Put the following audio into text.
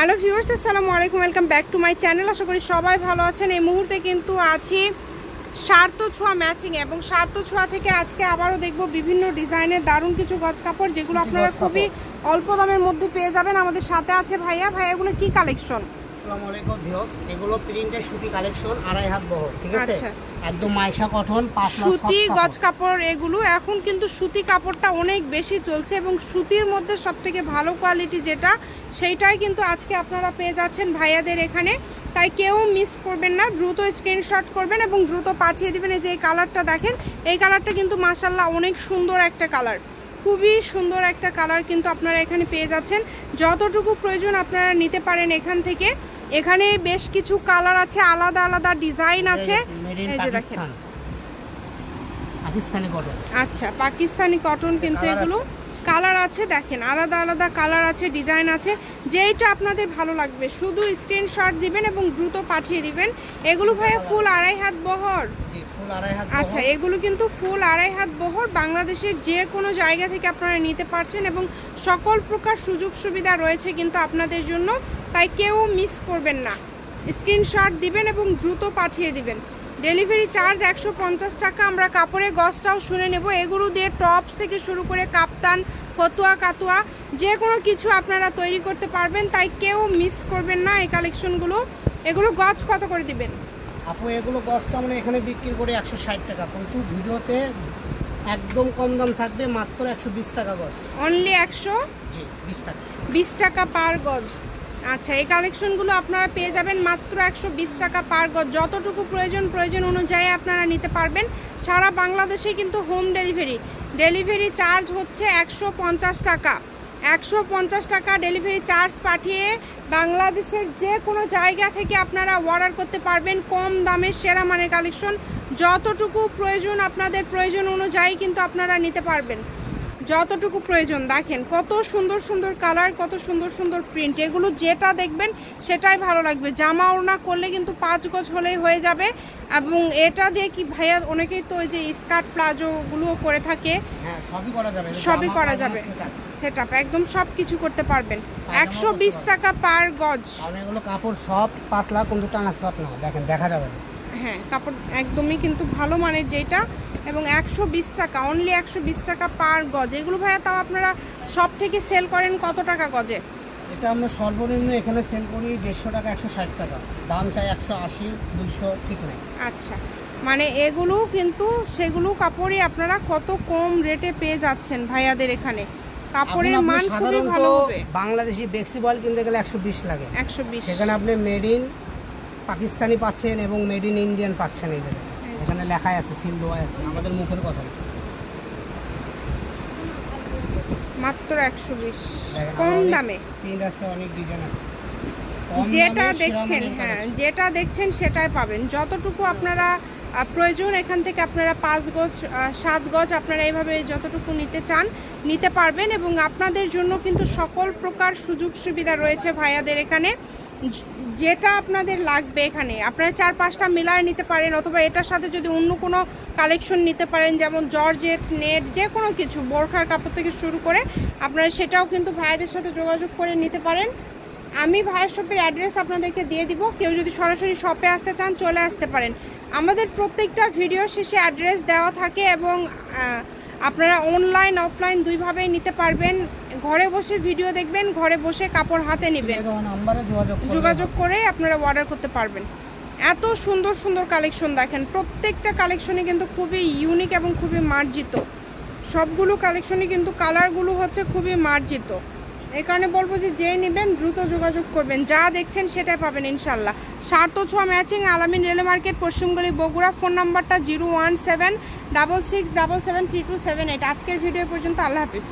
Hello viewers, আসসালামু আলাইকুম, welcome back to my channel. আশা করি সবাই ভালো আছেন। এই মুহূর্তে কিন্তু আছি সার্থ ছোঁয়া ম্যাচিং এবং সার্থ ছোঁয়া থেকে আজকে আবারও দেখব বিভিন্ন ডিজাইনের দারুণ কিছু গজ কাপড়, যেগুলো আপনারা খুবই অল্প দামের মধ্যে পেয়ে যাবেন। আমাদের সাথে আছে ভাইয়া। এগুলো কি কালেকশন? আসসালামু আলাইকুম ভিউয়ার্স, এগুলো প্রিন্টের সুতি কালেকশন, 2.5 হাত বহর, ঠিক আছে? একদম মাইশা কটন, সুতি গজ কাপড় এগুলো। এখন কিন্তু সুতি কাপড়টা অনেক বেশি চলছে এবং সুতির মধ্যে সবথেকে ভালো কোয়ালিটি যেটা, সেইটাই কিন্তু আজকে আপনারা পেয়ে যাচ্ছেন ভাইয়াদের এখানে। তাই কেউ মিস করবেন না, দ্রুত স্ক্রিনশট করবেন এবং দ্রুত পাঠিয়ে দিবেন। এই যে এই কালারটা দেখেন, এই কালারটা কিন্তু মাশাআল্লাহ অনেক সুন্দর একটা কালার, খুবই সুন্দর একটা কালার কিন্তু আপনারা এখানে পেয়ে যাচ্ছেন। যতটুকু প্রয়োজন আপনারা নিতে পারেন এখান থেকে। এখানে বেশ কিছু কালার আছে, আলাদা আলাদা ডিজাইন আছে। এই যে দেখেন পাকিস্তানি কটন। আচ্ছা, পাকিস্তানি কটন কিন্তু এগুলো কালার আছে, দেখেন আলাদা আলাদা কালার আছে, ডিজাইন আছে। যেইটা আপনাদের ভালো লাগবে শুধু স্ক্রিনশট দিবেন এবং দ্রুত পাঠিয়ে দিবেন। এগুলো ভাইয়া ফুল 2.5 হাত বহর। জি, ফুল 2.5 হাত। আচ্ছা, এগুলো কিন্তু ফুল 2.5 হাত বহর। বাংলাদেশের যে কোনো জায়গা থেকে আপনারা নিতে পারছেন এবং সকল প্রকার সুযোগ সুবিধা রয়েছে কিন্তু আপনাদের জন্য। তাই কেউ মিস করবেন না, স্ক্রিনশট দিবেন এবং দ্রুত পাঠিয়ে দিবেন। ডেলিভারি চার্জ 150 টাকা। আমরা কাপড়ের গজটাও শুনে নেব। এগুলো দিয়ে টপস থেকে শুরু করে কাপ্তান, ফতুয়া, কাতুয়া যে কোনো কিছু আপনারা তৈরি করতে পারবেন। তাই কেউ মিস করবেন না এই কালেকশনগুলো। এগুলো গজ কত করে দিবেন আপু? এগুলো গজটা আমরা এখানে বিক্রি করে 160 টাকা, কিন্তু ভিডিওতে একদম কম দাম থাকবে, মাত্র 120 টাকা গজ। অনলি 120 টাকা, 20 টাকা পার গজ। আচ্ছা, এই কালেকশনগুলো আপনারা পেয়ে যাবেন মাত্র 120 টাকা পার গজ। যতটুকু প্রয়োজন অনুযায়ী আপনারা নিতে পারবেন। সারা বাংলাদেশে কিন্তু হোম ডেলিভারি চার্জ হচ্ছে 150 টাকা। 150 টাকা ডেলিভারি চার্জ পাঠিয়ে বাংলাদেশের যে কোনো জায়গা থেকে আপনারা অর্ডার করতে পারবেন। কম দামে সেরা মানের কালেকশন, যতটুকু প্রয়োজন আপনাদের প্রয়োজন অনুযায়ী কিন্তু আপনারা নিতে পারবেন। যতটুকু প্রয়োজন। দেখেন কত সুন্দর সুন্দর কালার, কত সুন্দর সুন্দর প্রিন্ট। এগুলো যেটা দেখবেন সেটাই ভালো লাগবে। জামা ওড়না করলে কিন্তু 5 গজ হলেই হয়ে যাবে। এবং এটা দিয়ে কি ভাইয়া অনেকেই তো ওই যে স্কার্ট প্লাজোগুলোও করে থাকে। হ্যাঁ, সবই করা যাবে, সবই করা যাবে। সেটআপ একদম সব কিছু করতে পারবেন। 120 টাকা পার গজ। আর এগুলো কাপড় সব পাতলা, কিন্তু টানা পাতলা, দেখেন দেখা যাবে না। হ্যাঁ, কাপড় একদমই কিন্তু ভালো মানের যেটা। এবং 120 টাকা, অনলি 120 টাকা পার গজ। এগুলো ভাইয়া তাও আপনারা সব থেকে সেল করেন কত টাকা গজে? এটা আমরা সর্বনিম্ন এখানে সেল করি 150 টাকা, 160 টাকা। দাম চাই 180, 200, ঠিক নাই। আচ্ছা, মানে এগুলো কিন্তু সেগুলো কাপড়ই আপনারা কত কম রেটে পেয়ে যাচ্ছেন ভাইয়াদের এখানে। কাপড়ের মান খুবই ভালো হবে। বাংলাদেশি বেক্সি বয়েল কিনতে গেলে 120 লাগে। 120। সেখানে আপনি মেড ইন পাকিস্তানি পাচ্ছেন এবং মেড ইন ইন্ডিয়ান পাচ্ছেন। এখানে লেখাই আছে, সিল দেওয়া আছে, আমাদের মুখের কথা। মাত্র 120, কম দামে। প্রিন্ট আছে, অনেক ডিজাইন আছে। যেটা দেখছেন, হ্যাঁ যেটা দেখছেন সেটাই পাবেন। যতটুকু আপনারা প্রয়োজন এখান থেকে আপনারা 5 গজ, 7 গজ আপনারা এইভাবে যতটুকু নিতে চান নিতে পারবেন। এবং আপনাদের জন্য কিন্তু সকল প্রকার সুযোগ সুবিধা রয়েছে ভাইয়াদের এখানে। যেটা আপনাদের লাগবে এখানে আপনারা 4-5টা মিলায় নিতে পারেন, অথবা এটার সাথে যদি অন্য কোনো কালেকশন নিতে পারেন, যেমন জর্জেট, নেট, যে কোনো কিছু, বোরখার কাপড় থেকে শুরু করে আপনারা সেটাও কিন্তু ভাইয়াদের সাথে যোগাযোগ করে নিতে পারেন। আমি ভাইয়ের শপের অ্যাড্রেস আপনাদেরকে দিয়ে দিব। কেউ যদি সরাসরি শপে আসতে চান চলে আসতে পারেন। আমাদের প্রত্যেকটা ভিডিও শেষে অ্যাড্রেস দেওয়া থাকে এবং আপনারা অনলাইন অফলাইন দুইভাবেই নিতে পারবেন। ঘরে বসে ভিডিও দেখবেন, ঘরে বসে কাপড় হাতে নেবেন, যোগাযোগ করে আপনারা অর্ডার করতে পারবেন। এত সুন্দর সুন্দর কালেকশন দেখেন, প্রত্যেকটা কালেকশনই কিন্তু খুবই ইউনিক এবং খুবই মার্জিত। সবগুলো কালেকশনই কিন্তু কালারগুলো হচ্ছে খুবই মার্জিত। এই কারণে বলবো যে নেবেন দ্রুত যোগাযোগ করবেন। যা দেখছেন সেটাই পাবেন ইনশাল্লাহ। সার্থ ছোঁয়া ম্যাচিং, আলামিন রেল মার্কেট, পশ্চিমগলি, বগুড়া। ফোন নাম্বারটা 01766773278। আজকের ভিডিও পর্যন্ত। আল্লাহ হাফিজ।